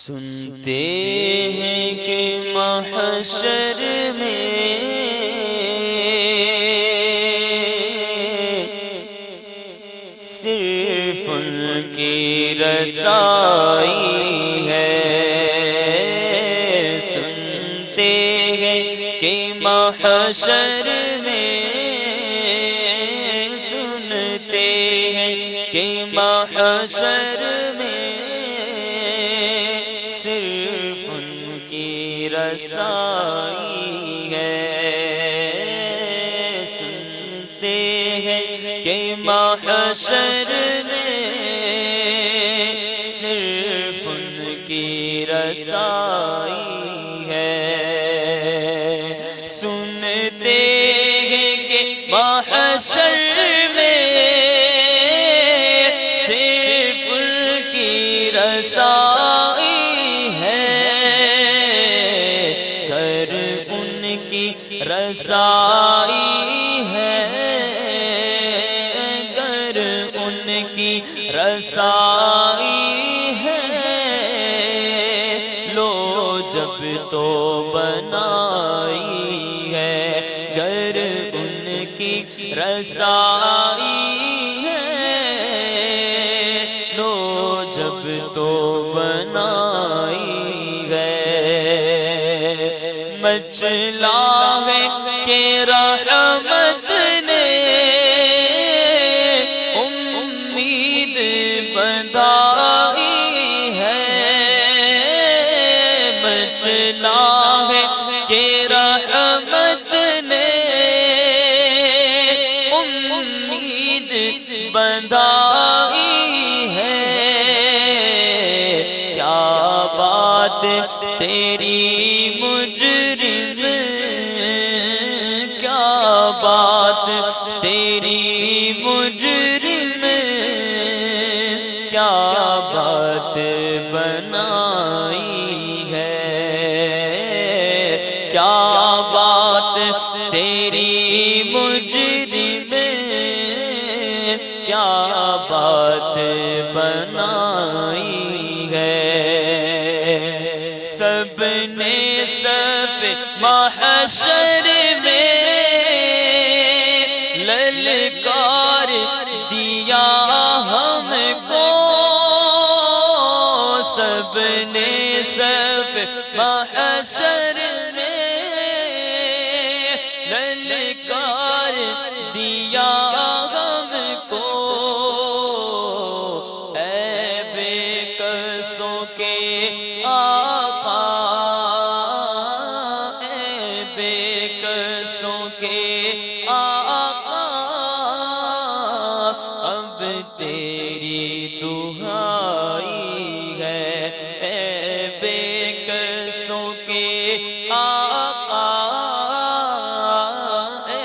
سنتے ہیں کہ محشر میں صرف ان کی رسائی ہے۔ سنتے ہیں کہ محشر میں، سنتے ہیں کہ محشر میں صرف ان کی رسائی ہے۔ سنتے ہیں کہ محشر میں صرف ان کی رسائی ہے۔ سنتے ہیں کہ محشر میں صرف ان کی رسائی ہے۔ گر ان کی رسائی ہے، گر ان کی رسائی ہے، لو جب تو بنائی ہے۔ گر ان کی رسائی ہے، لو جب تو بنائی ہے۔ مچلا ہے کہ رحمت نے امید بندائی ہے۔ مچلا ہے کہ رحمت نے امید بندائی ہے۔ کیا بات تیری مجرم، کیا بات تیری مجرم، کیا بات بنائی ہے۔ کیا بات تیری مجرم، کیا بات بنائی ہے۔ سب نے سب محشر میں للکار دیا ہم کو۔ سب نے سب محشر میں للکار دیا ہم کو۔ اے بے کسوں کے آقا، اے بے کسوں کے آقا، اب تیری دہائی ہے۔ اے بے کسوں کے آقا، اے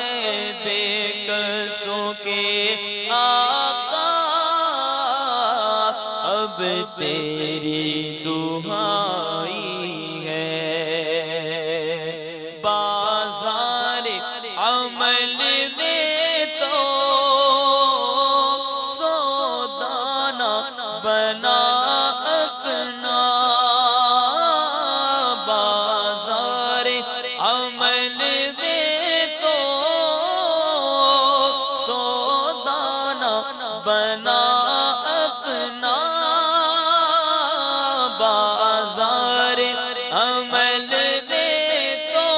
بے کسوں کے آقا، اب تیری دہائی ہے۔ بازار عمل میں تو سودانا بنا اپنا۔ بازار عمل میں تو سودانا بنا اپنا۔ بازار عمل میں تو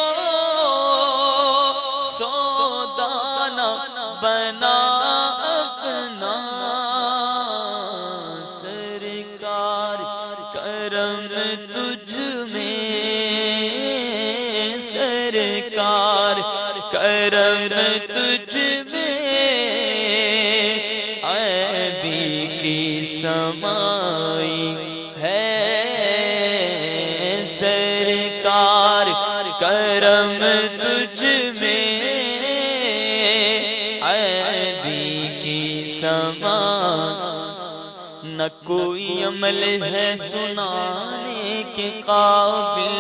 سودانا بنا اپنا۔ سرکار کرم تجھ میں، سرکار کرم تجھ میں، عیبی کی سمائی ہے۔ سرکار کرم تجھ میں، عیبی کی سمائی۔ نہ کوئی عمل ہے سنانے کے قابل،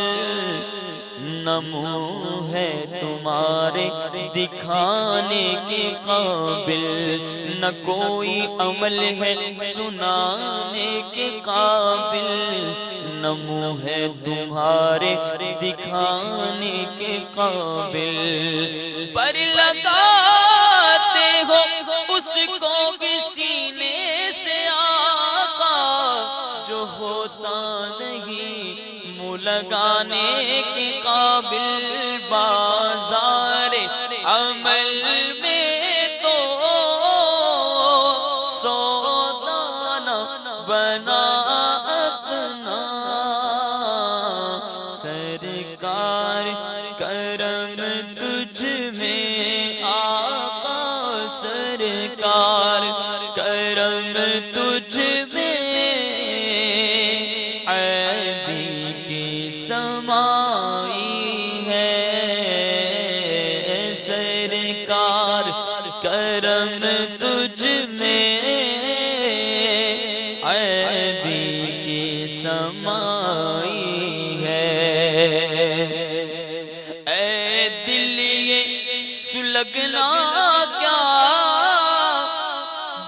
نہ منہ ہے تمہارے دکھانے کے قابل، نہ کوئی عمل ہے سنانے کے قابل، نہ منہ ہے تمہارے دکھانے کے قابل، پر لگاتے ہو اس کو بھی سینے سے آقا جو ہوتا نہیں منہ لگانے کے قابل، بازار عمل میں تو سودا نہ بنا اپنا، سرکار کرم تجھ میں آقا، سرکار کرم تجھ میں، عیبی کی سمائی ہے، سرکار کرم تجھ میں، عیبی کی سمائی ہے۔ اے دل یہ سلگنا کیا،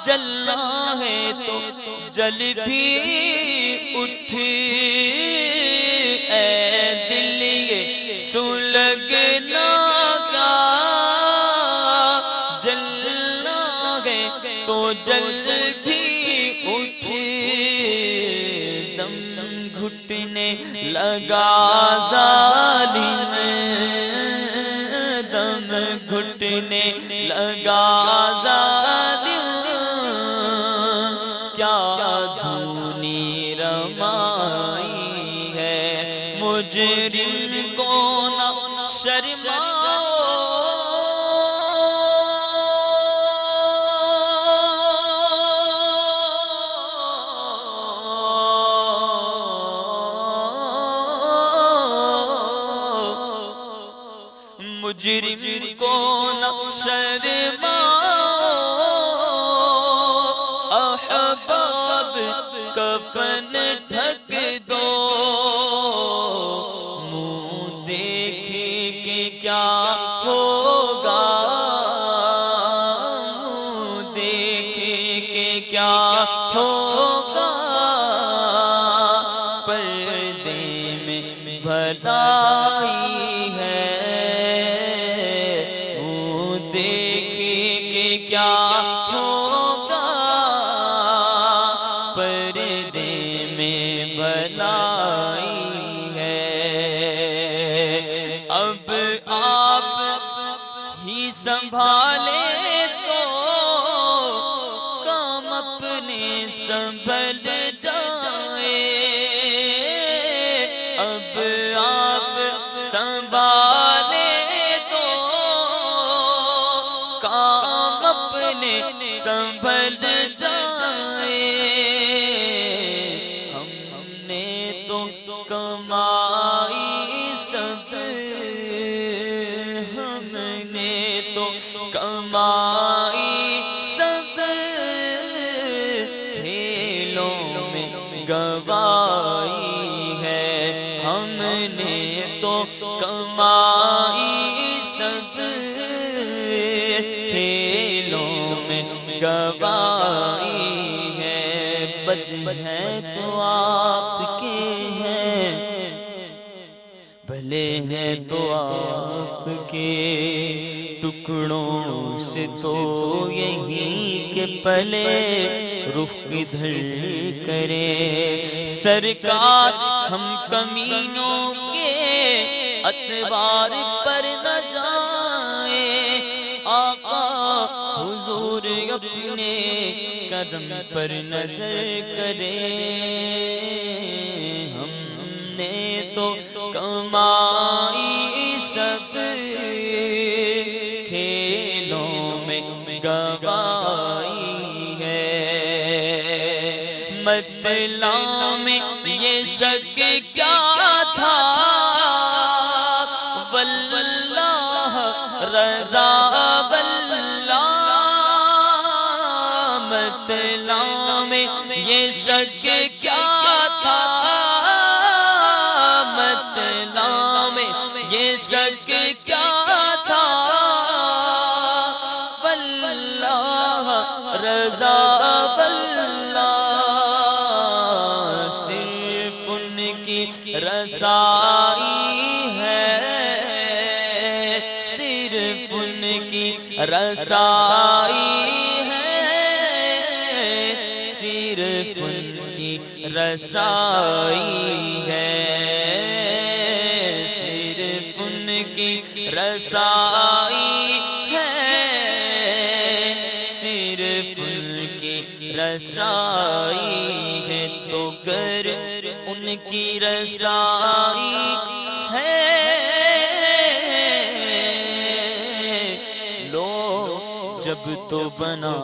جلنا ہے تو جل بھی اٹھ، اے دل یہ سلگنا کیا، جلنا ہے تو جل بھی اٹھ، دم گھٹنے لگا ظالم، دم گھٹنے لگا ظالم، کیا دھونی رمائی ہے، مجرم کو نہ شرماؤ، مجرم کو نہ شرماؤ، احباب کفن ڈھک دو، منہ دیکھے کہ کیا ہوگا، منہ دیکھے کہ کیا ہوگا، پردے میں بھلائی ہے، کیا ہوگا، پردے میں بھلائی ہے۔ اب آپ ہی سنبھالے تو کام اپنے سنبھل جائے، اب آپ سنبھالے تو کام اپنے سنبھل جائے، ہم نے تو کمائی سب، ہم نے تو کمائی سب، کھیلوں میں گوائی ہے، ہم نے تو کمائی سب، کھیلوں میں گوائی ہے، بد ہے تو آپ کے ہیں، بھلے ہیں تو آپ کے، ٹکڑوں سے تو یہی کہ پلے رخ ادھر کرے، سرکار ہم کمینوں کے اتبار پر نہ جائیں، آقا حضور اپنے قدم پر نظر کرے، ہم نے تو کمائی سب، کھیلوں میں گوائی ہے، مطلع میں یہ شک کیا تھا، واللہ رضا واللہ، مطلع میں یہ شک کیا تھا، مطلع میں یہ شک کیا تھا، واللہ رضا واللہ، صرف ان کی رسائی ہے، صرف ان کی رسائی ہے، صرف ان کی رسائی ہے، صرف ان کی رسائی ہے، صرف ان کی رسائی ہے، تو گر ان کی رسائی ہے، لو جب تو بنا